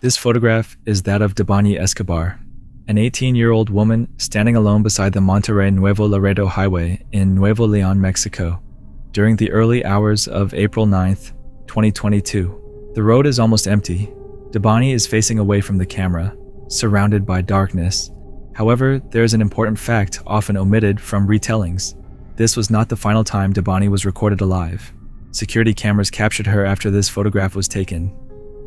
This photograph is that of Debanhi Escobar, an 18-year-old woman standing alone beside the Monterrey-Nuevo Laredo highway in Nuevo León, Mexico, during the early hours of April 9th, 2022. The road is almost empty. Debanhi is facing away from the camera, surrounded by darkness. However, there is an important fact often omitted from retellings. This was not the final time Debanhi was recorded alive. Security cameras captured her after this photograph was taken.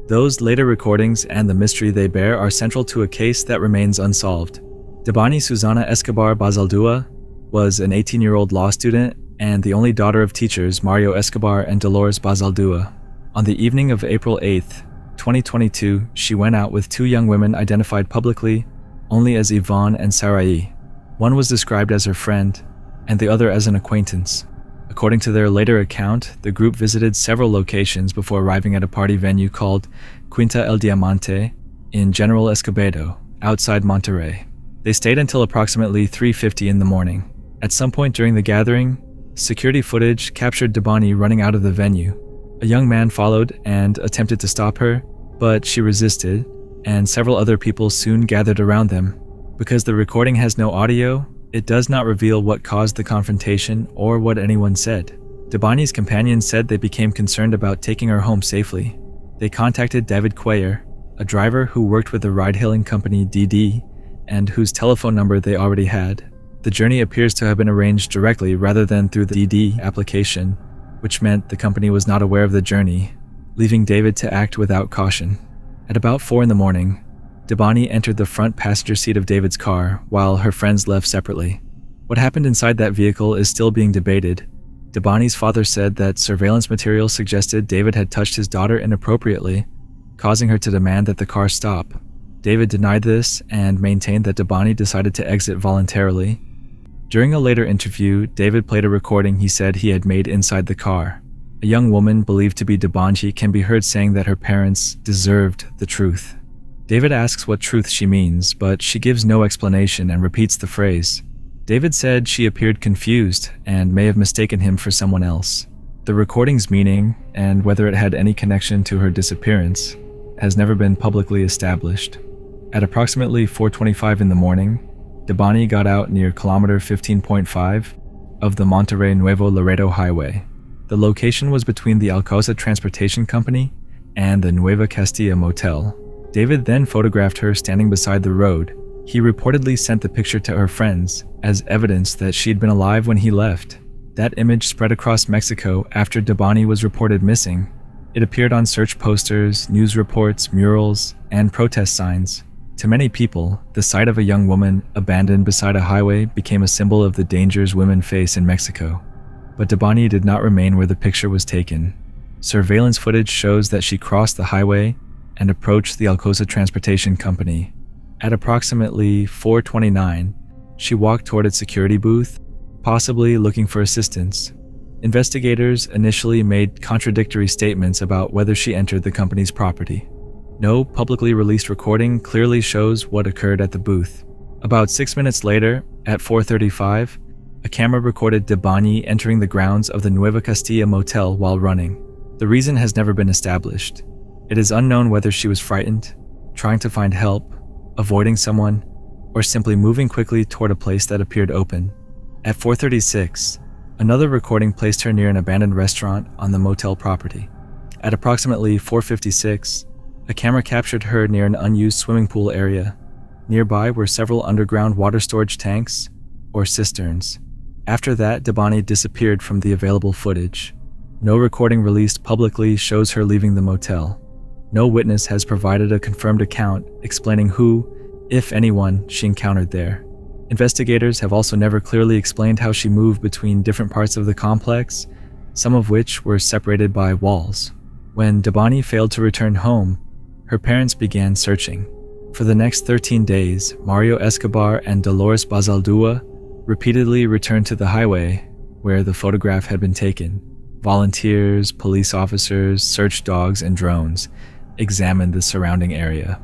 Those later recordings and the mystery they bear are central to a case that remains unsolved. Debanhi Suzana Escobar Bazaldua was an 18-year-old law student and the only daughter of teachers Mario Escobar and Dolores Bazaldua. On the evening of April 8th, 2022, she went out with two young women identified publicly only as Yvonne and Sarai. One was described as her friend, and the other as an acquaintance. According to their later account, the group visited several locations before arriving at a party venue called Quinta El Diamante in General Escobedo, outside Monterrey. They stayed until approximately 3:50 in the morning. At some point during the gathering, security footage captured Debanhi running out of the venue. A young man followed and attempted to stop her, but she resisted, and several other people soon gathered around them. Because the recording has no audio, it does not reveal what caused the confrontation or what anyone said. Debanhi's companions said they became concerned about taking her home safely. They contacted David Cuellar, a driver who worked with the ride-hailing company DD, and whose telephone number they already had. The journey appears to have been arranged directly rather than through the DD application, which meant the company was not aware of the journey, leaving David to act without caution. At about 4 in the morning, Debanhi entered the front passenger seat of David's car while her friends left separately. What happened inside that vehicle is still being debated. Debanhi's father said that surveillance material suggested David had touched his daughter inappropriately, causing her to demand that the car stop. David denied this and maintained that Debanhi decided to exit voluntarily. During a later interview, David played a recording he said he had made inside the car. A young woman believed to be Debanhi can be heard saying that her parents deserved the truth. David asks what truth she means, but she gives no explanation and repeats the phrase. David said she appeared confused and may have mistaken him for someone else. The recording's meaning, and whether it had any connection to her disappearance, has never been publicly established. At approximately 4:25 in the morning, Debanhi got out near kilometer 15.5 of the Monterrey-Nuevo Laredo highway. The location was between the Alcosa Transportation Company and the Nueva Castilla Motel. David then photographed her standing beside the road. He reportedly sent the picture to her friends as evidence that she'd been alive when he left. That image spread across Mexico after Debanhi was reported missing. It appeared on search posters, news reports, murals, and protest signs. To many people, the sight of a young woman abandoned beside a highway became a symbol of the dangers women face in Mexico. But Debanhi did not remain where the picture was taken. Surveillance footage shows that she crossed the highway and approached the Alcosa Transportation Company. At approximately 4:29, she walked toward its security booth, possibly looking for assistance. Investigators initially made contradictory statements about whether she entered the company's property. No publicly released recording clearly shows what occurred at the booth. About 6 minutes later, at 4:35, a camera recorded Debanhi entering the grounds of the Nueva Castilla Motel while running. The reason has never been established. It is unknown whether she was frightened, trying to find help, avoiding someone, or simply moving quickly toward a place that appeared open. At 4:36, another recording placed her near an abandoned restaurant on the motel property. At approximately 4:56, a camera captured her near an unused swimming pool area. Nearby were several underground water storage tanks, or cisterns. After that, Debanhi disappeared from the available footage. No recording released publicly shows her leaving the motel. No witness has provided a confirmed account explaining who, if anyone, she encountered there. Investigators have also never clearly explained how she moved between different parts of the complex, some of which were separated by walls. When Debanhi failed to return home, her parents began searching. For the next 13 days, Mario Escobar and Dolores Bazaldua repeatedly returned to the highway where the photograph had been taken. Volunteers, police officers, search dogs, and drones examined the surrounding area.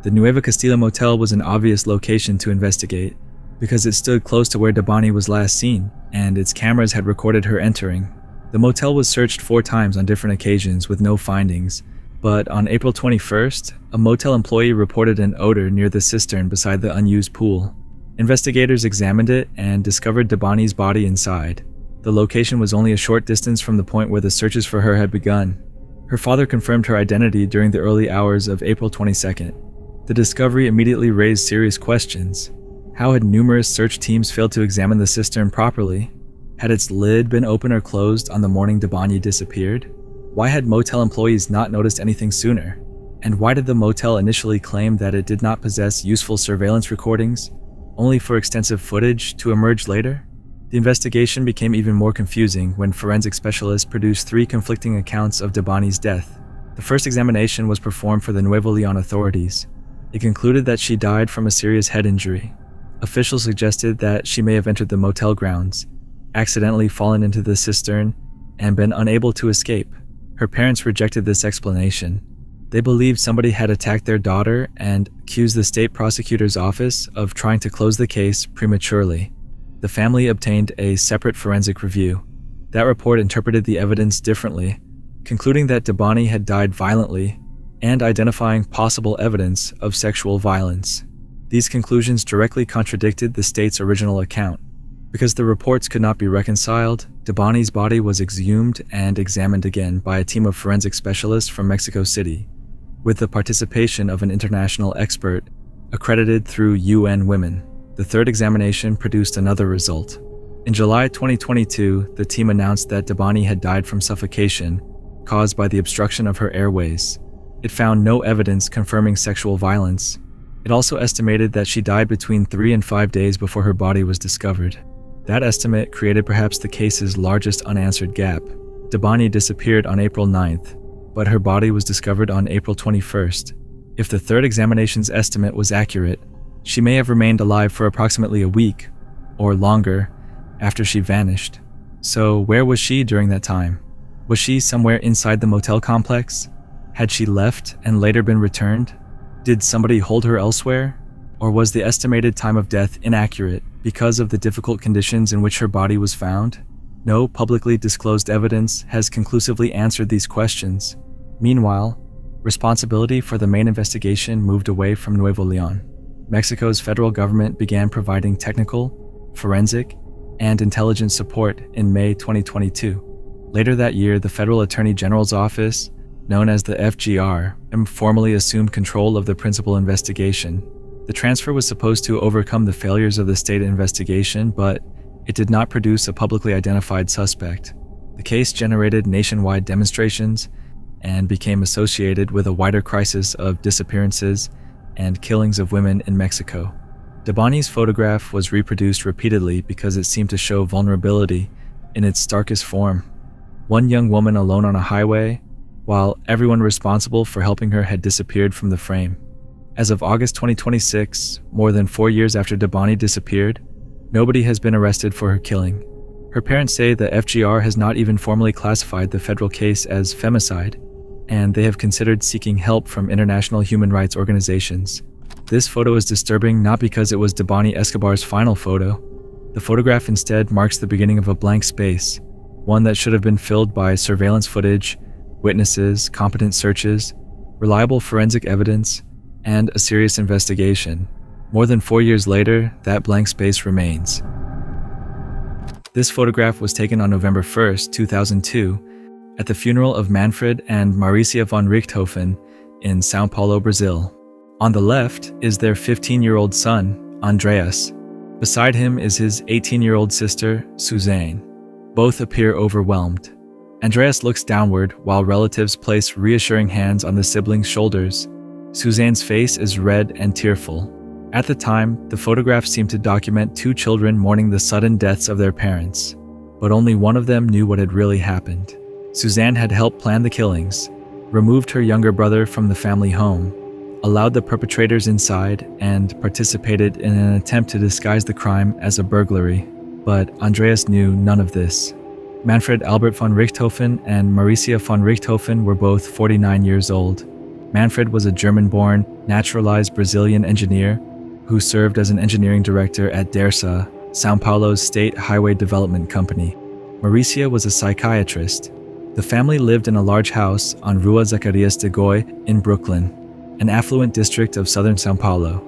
The Nueva Castilla Motel was an obvious location to investigate because it stood close to where Debanhi was last seen, and its cameras had recorded her entering. The motel was searched 4 times on different occasions with no findings, But on April 21st, a motel employee reported an odor near the cistern beside the unused pool. Investigators examined it and discovered Debanhi's body inside. The location was only a short distance from the point where the searches for her had begun. Her father confirmed her identity during the early hours of April 22nd. The discovery immediately raised serious questions. How had numerous search teams failed to examine the cistern properly? Had its lid been open or closed on the morning Debanhi disappeared? Why had motel employees not noticed anything sooner? And why did the motel initially claim that it did not possess useful surveillance recordings, only for extensive footage to emerge later? The investigation became even more confusing when forensic specialists produced 3 conflicting accounts of Debanhi's death. The first examination was performed for the Nuevo Leon authorities. It concluded that she died from a serious head injury. Officials suggested that she may have entered the motel grounds, accidentally fallen into the cistern, and been unable to escape. Her parents rejected this explanation. They believed somebody had attacked their daughter and accused the state prosecutor's office of trying to close the case prematurely. The family obtained a separate forensic review. That report interpreted the evidence differently, concluding that Debanhi had died violently and identifying possible evidence of sexual violence. These conclusions directly contradicted the state's original account. Because the reports could not be reconciled, Debanhi's body was exhumed and examined again by a team of forensic specialists from Mexico City, with the participation of an international expert accredited through UN Women. The third examination produced another result. In July 2022, the team announced that Debanhi had died from suffocation caused by the obstruction of her airways. It found no evidence confirming sexual violence. It also estimated that she died between 3 and 5 days before her body was discovered. That estimate created perhaps the case's largest unanswered gap. Debanhi disappeared on April 9th, but her body was discovered on April 21st. If the third examination's estimate was accurate, she may have remained alive for approximately a week, or longer, after she vanished. So where was she during that time? Was she somewhere inside the motel complex? Had she left and later been returned? Did somebody hold her elsewhere? Or was the estimated time of death inaccurate because of the difficult conditions in which her body was found? No publicly disclosed evidence has conclusively answered these questions. Meanwhile, responsibility for the main investigation moved away from Nuevo Leon. Mexico's federal government began providing technical, forensic, and intelligence support in May 2022. Later that year, the Federal Attorney General's office, known as the FGR, formally assumed control of the principal investigation. The transfer was supposed to overcome the failures of the state investigation, but it did not produce a publicly identified suspect. The case generated nationwide demonstrations and became associated with a wider crisis of disappearances and killings of women in Mexico. Debanhi's photograph was reproduced repeatedly because it seemed to show vulnerability in its starkest form. One young woman alone on a highway, while everyone responsible for helping her had disappeared from the frame. As of August 2026, more than 4 years after Debanhi disappeared, nobody has been arrested for her killing. Her parents say the FGR has not even formally classified the federal case as femicide, and they have considered seeking help from international human rights organizations. This photo is disturbing not because it was Debanhi Escobar's final photo. The photograph instead marks the beginning of a blank space, one that should have been filled by surveillance footage, witnesses, competent searches, reliable forensic evidence, and a serious investigation. More than 4 years later, that blank space remains. This photograph was taken on November 1st, 2002, at the funeral of Manfred and Maricia von Richtofen in São Paulo, Brazil. On the left is their 15-year-old son, Andreas. Beside him is his 18-year-old sister, Suzane. Both appear overwhelmed. Andreas looks downward while relatives place reassuring hands on the siblings' shoulders. Suzane's face is red and tearful. At the time, the photographs seemed to document 2 children mourning the sudden deaths of their parents, but only one of them knew what had really happened. Suzane had helped plan the killings, removed her younger brother from the family home, allowed the perpetrators inside, and participated in an attempt to disguise the crime as a burglary. But Andreas knew none of this. Manfred Albert von Richtofen and Maricia von Richtofen were both 49 years old. Manfred was a German-born, naturalized Brazilian engineer who served as an engineering director at Dagsa, São Paulo's state highway development company. Maricia was a psychiatrist. The family lived in a large house on Rua Zacarias de Goy in Brooklyn, an affluent district of southern São Paulo.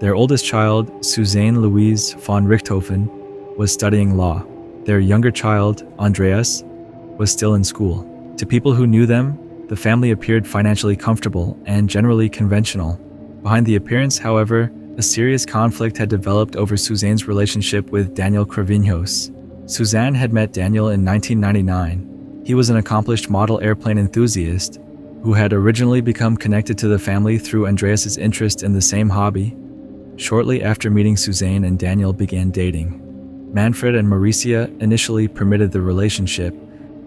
Their oldest child, Suzane Louise von Richtofen, was studying law. Their younger child, Andreas, was still in school. To people who knew them, the family appeared financially comfortable and generally conventional. Behind the appearance, however, a serious conflict had developed over Suzane's relationship with Daniel Cravinhos. Suzane had met Daniel in 1999. He was an accomplished model airplane enthusiast who had originally become connected to the family through Andreas's interest in the same hobby. Shortly after meeting Suzane and Daniel began dating. Manfred and Mauricia initially permitted the relationship,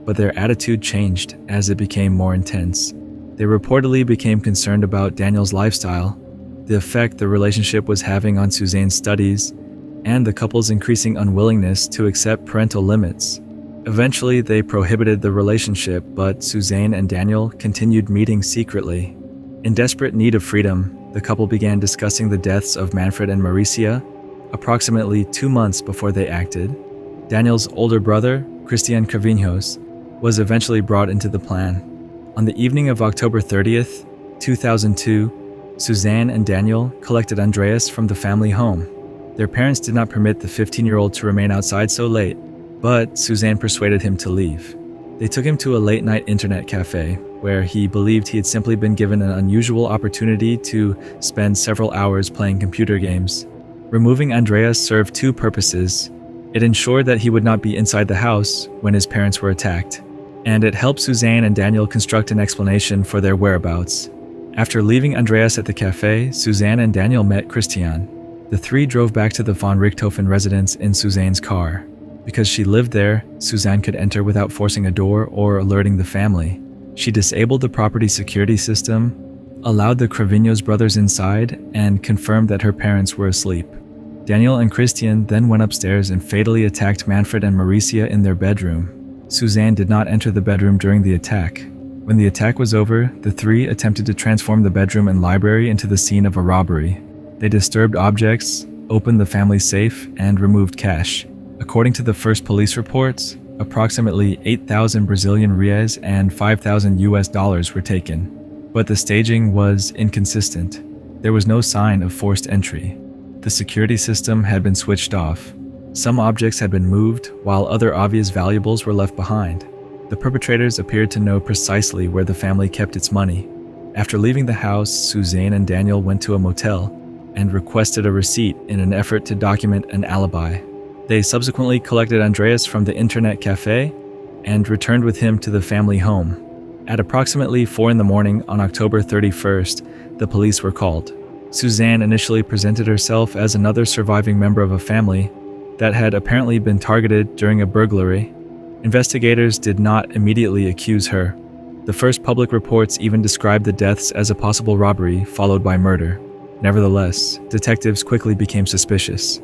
but their attitude changed as it became more intense. They reportedly became concerned about Daniel's lifestyle, the effect the relationship was having on Suzane's studies, and the couple's increasing unwillingness to accept parental limits. Eventually, they prohibited the relationship, but Suzane and Daniel continued meeting secretly. In desperate need of freedom, the couple began discussing the deaths of Manfred and Mauricia approximately 2 months before they acted. Daniel's older brother, Christian Cravinhos, was eventually brought into the plan. On the evening of October 30th, 2002, Suzane and Daniel collected Andreas from the family home. Their parents did not permit the 15-year-old to remain outside so late, but Suzane persuaded him to leave. They took him to a late-night internet cafe, where he believed he had simply been given an unusual opportunity to spend several hours playing computer games. Removing Andreas served two purposes. It ensured that he would not be inside the house when his parents were attacked, and it helped Suzane and Daniel construct an explanation for their whereabouts. After leaving Andreas at the cafe, Suzane and Daniel met Christian. The three drove back to the von Richtofen residence in Suzane's car. Because she lived there, Suzane could enter without forcing a door or alerting the family. She disabled the property security system, allowed the Cravinhos brothers inside, and confirmed that her parents were asleep. Daniel and Christian then went upstairs and fatally attacked Manfred and Mauricia in their bedroom. Suzane did not enter the bedroom during the attack. When the attack was over, the three attempted to transform the bedroom and library into the scene of a robbery. They disturbed objects, opened the family safe, and removed cash. According to the first police reports, approximately 8,000 Brazilian reais and $5,000 were taken. But the staging was inconsistent. There was no sign of forced entry. The security system had been switched off. Some objects had been moved, while other obvious valuables were left behind. The perpetrators appeared to know precisely where the family kept its money. After leaving the house, Suzane and Daniel went to a motel and requested a receipt in an effort to document an alibi. They subsequently collected Andreas from the internet cafe and returned with him to the family home. At approximately 4 a.m. on October 31st, the police were called. Suzane initially presented herself as another surviving member of a family that had apparently been targeted during a burglary. Investigators did not immediately accuse her. The first public reports even described the deaths as a possible robbery followed by murder. Nevertheless, detectives quickly became suspicious.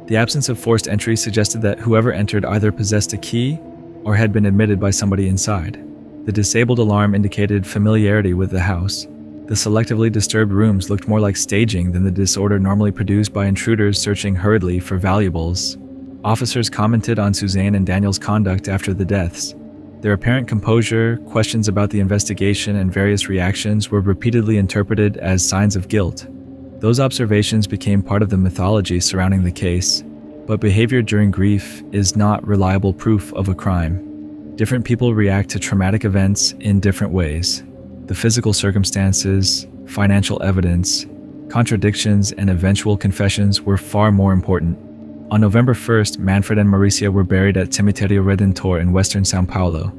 The absence of forced entry suggested that whoever entered either possessed a key or had been admitted by somebody inside. The disabled alarm indicated familiarity with the house. The selectively disturbed rooms looked more like staging than the disorder normally produced by intruders searching hurriedly for valuables. Officers commented on Suzane and Daniel's conduct after the deaths. Their apparent composure, questions about the investigation, and various reactions were repeatedly interpreted as signs of guilt. Those observations became part of the mythology surrounding the case, but behavior during grief is not reliable proof of a crime. Different people react to traumatic events in different ways. The physical circumstances, financial evidence, contradictions, and eventual confessions were far more important. On November 1st, Manfred and Mauricia were buried at Cemiterio Redentor in western São Paulo.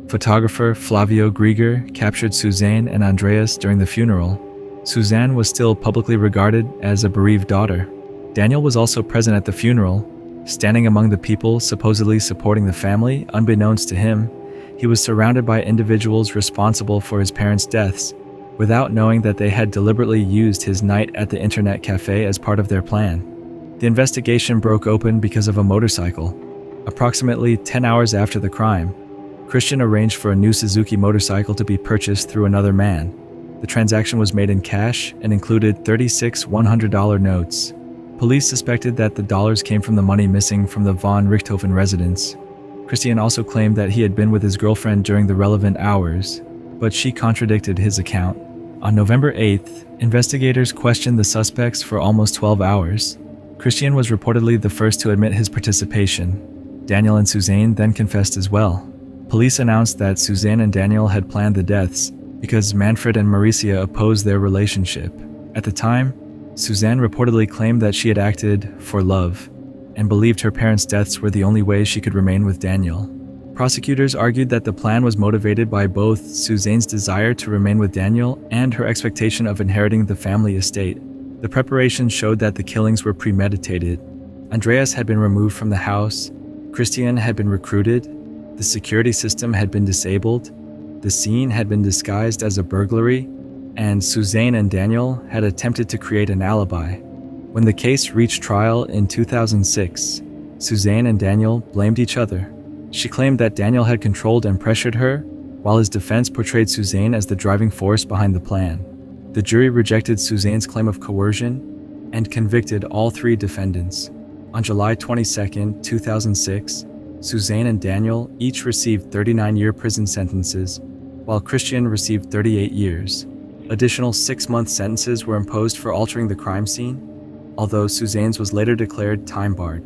Photographer Flavio Grieger captured Suzane and Andreas during the funeral. Suzane was still publicly regarded as a bereaved daughter. Daniel was also present at the funeral, standing among the people supposedly supporting the family. Unbeknownst to him, he was surrounded by individuals responsible for his parents' deaths, without knowing that they had deliberately used his night at the internet cafe as part of their plan. The investigation broke open because of a motorcycle. Approximately 10 hours after the crime, Christian arranged for a new Suzuki motorcycle to be purchased through another man. The transaction was made in cash and included 36 $100 notes. Police suspected that the dollars came from the money missing from the von Richtofen residence. Christian also claimed that he had been with his girlfriend during the relevant hours, but she contradicted his account. On November 8th, investigators questioned the suspects for almost 12 hours. Christian was reportedly the first to admit his participation. Daniel and Suzane then confessed as well. Police announced that Suzane and Daniel had planned the deaths because Manfred and Maricia opposed their relationship. At the time, Suzane reportedly claimed that she had acted for love and believed her parents' deaths were the only way she could remain with Daniel. Prosecutors argued that the plan was motivated by both Suzane's desire to remain with Daniel and her expectation of inheriting the family estate. The preparations showed that the killings were premeditated. Andreas had been removed from the house, Christian had been recruited, the security system had been disabled, the scene had been disguised as a burglary, and Suzane and Daniel had attempted to create an alibi. When the case reached trial in 2006, Suzane and Daniel blamed each other. She claimed that Daniel had controlled and pressured her, while his defense portrayed Suzane as the driving force behind the plan. The jury rejected Suzane's claim of coercion and convicted all three defendants. On July 22, 2006, Suzane and Daniel each received 39-year prison sentences, while Christian received 38 years. Additional 6-month sentences were imposed for altering the crime scene, although Suzane's was later declared time-barred.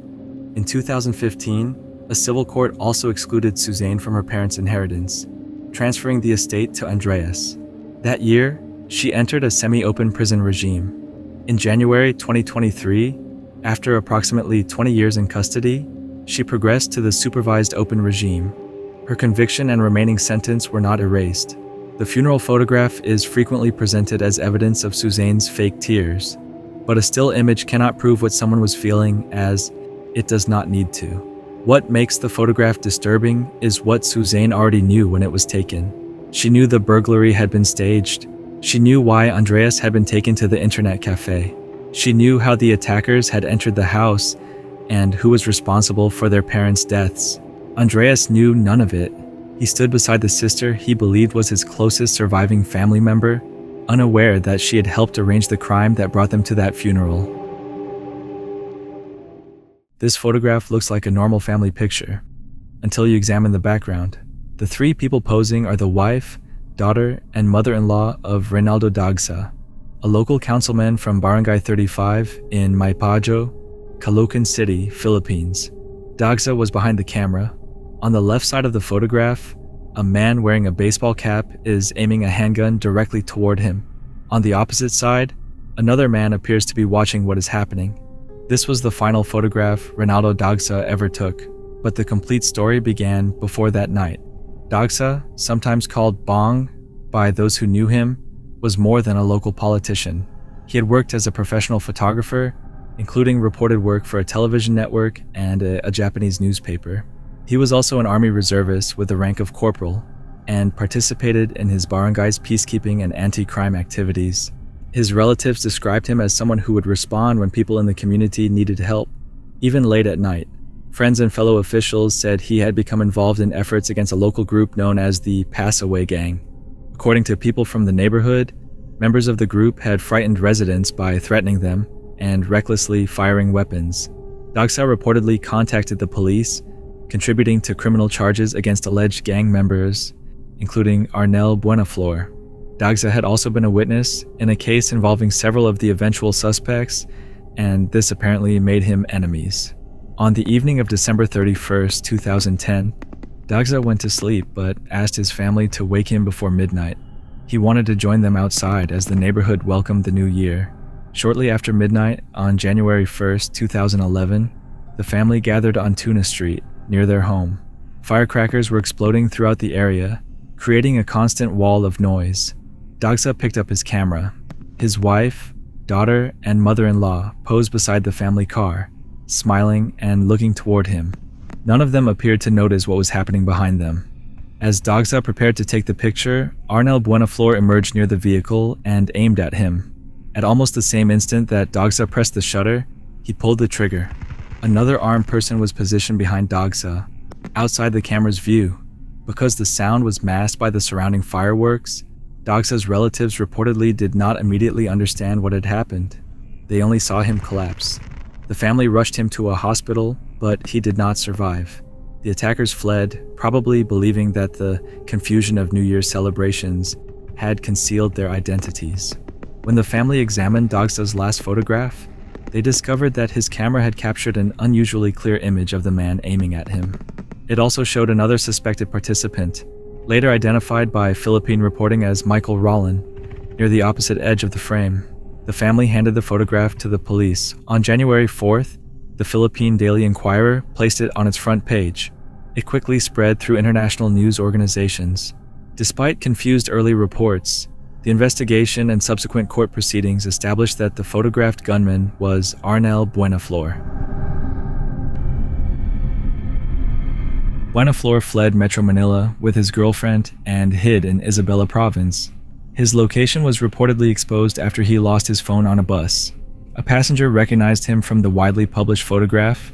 In 2015, a civil court also excluded Suzane from her parents' inheritance, transferring the estate to Andreas. That year, she entered a semi-open prison regime. In January 2023, after approximately 20 years in custody, she progressed to the supervised open regime. Her conviction and remaining sentence were not erased. The funeral photograph is frequently presented as evidence of Suzane's fake tears, but a still image cannot prove what someone was feeling, as it does not need to. What makes the photograph disturbing is what Suzane already knew when it was taken. She knew the burglary had been staged. She knew why Andreas had been taken to the internet cafe. She knew how the attackers had entered the house and who was responsible for their parents' deaths. Andreas knew none of it. He stood beside the sister he believed was his closest surviving family member, unaware that she had helped arrange the crime that brought them to that funeral. This photograph looks like a normal family picture, until you examine the background. The three people posing are the wife, daughter, and mother-in-law of Reynaldo Dagsa, a local councilman from Barangay 35 in Maypajo, Caloocan City, Philippines. Dagsa was behind the camera. On the left side of the photograph, a man wearing a baseball cap is aiming a handgun directly toward him. On the opposite side, another man appears to be watching what is happening. This was the final photograph Reynaldo Dagsa ever took, but the complete story began before that night. Dagsa, sometimes called Bong by those who knew him, was more than a local politician. He had worked as a professional photographer, including reported work for a television network and a Japanese newspaper. He was also an army reservist with the rank of corporal and participated in his barangay's peacekeeping and anti-crime activities. His relatives described him as someone who would respond when people in the community needed help, even late at night. Friends and fellow officials said he had become involved in efforts against a local group known as the Pass-Away Gang. According to people from the neighborhood, members of the group had frightened residents by threatening them and recklessly firing weapons. Dagsa reportedly contacted the police, contributing to criminal charges against alleged gang members, including Arnel Buenaflor. Dagsa had also been a witness in a case involving several of the eventual suspects, and this apparently made him enemies. On the evening of December 31st, 2010, Dagsa went to sleep but asked his family to wake him before midnight. He wanted to join them outside as the neighborhood welcomed the new year. Shortly after midnight, on January 1st, 2011, the family gathered on Tuna Street, near their home. Firecrackers were exploding throughout the area, creating a constant wall of noise. Dagsa picked up his camera. His wife, daughter, and mother-in-law posed beside the family car, smiling and looking toward him. None of them appeared to notice what was happening behind them. As Dagsa prepared to take the picture, Arnel Buenaflor emerged near the vehicle and aimed at him. At almost the same instant that Dagsa pressed the shutter, he pulled the trigger. Another armed person was positioned behind Dagsa, outside the camera's view. Because the sound was masked by the surrounding fireworks, Dagsa's relatives reportedly did not immediately understand what had happened. They only saw him collapse. The family rushed him to a hospital, but he did not survive. The attackers fled, probably believing that the confusion of New Year's celebrations had concealed their identities. When the family examined Dagsa's last photograph, they discovered that his camera had captured an unusually clear image of the man aiming at him. It also showed another suspected participant, later identified by Philippine reporting as Michael Rollin, near the opposite edge of the frame. The family handed the photograph to the police. On January 4th, the Philippine Daily Inquirer placed it on its front page. It quickly spread through international news organizations. Despite confused early reports, the investigation and subsequent court proceedings established that the photographed gunman was Arnel Buenaflor. Buenaflor fled Metro Manila with his girlfriend and hid in Isabela province. His location was reportedly exposed after he lost his phone on a bus. A passenger recognized him from the widely published photograph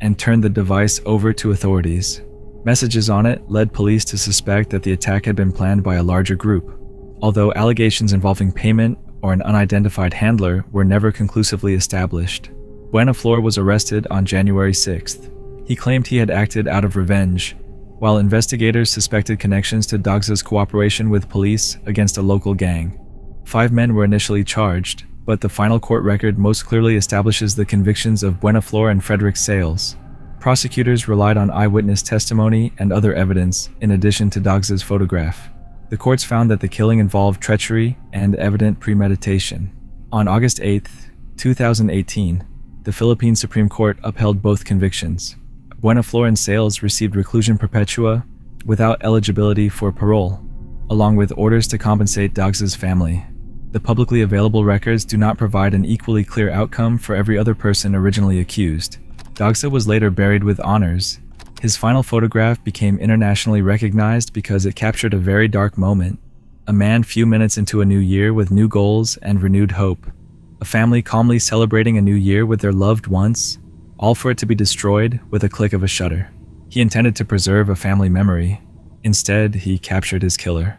and turned the device over to authorities. Messages on it led police to suspect that the attack had been planned by a larger group, although allegations involving payment or an unidentified handler were never conclusively established. Buenaflor was arrested on January 6th. He claimed he had acted out of revenge, while investigators suspected connections to Dagsa's cooperation with police against a local gang. 5 men were initially charged, but the final court record most clearly establishes the convictions of Buenaflor and Frederick Sales. Prosecutors relied on eyewitness testimony and other evidence in addition to Dagsa's photograph. The courts found that the killing involved treachery and evident premeditation. On August 8, 2018, the Philippine Supreme Court upheld both convictions. Buenaflor and Sales received reclusion perpetua without eligibility for parole, along with orders to compensate Dagsa's family. The publicly available records do not provide an equally clear outcome for every other person originally accused. Dagsa was later buried with honors. His final photograph became internationally recognized because it captured a very dark moment. A man few minutes into a new year with new goals and renewed hope. A family calmly celebrating a new year with their loved ones, all for it to be destroyed with a click of a shutter. He intended to preserve a family memory. Instead, he captured his killer.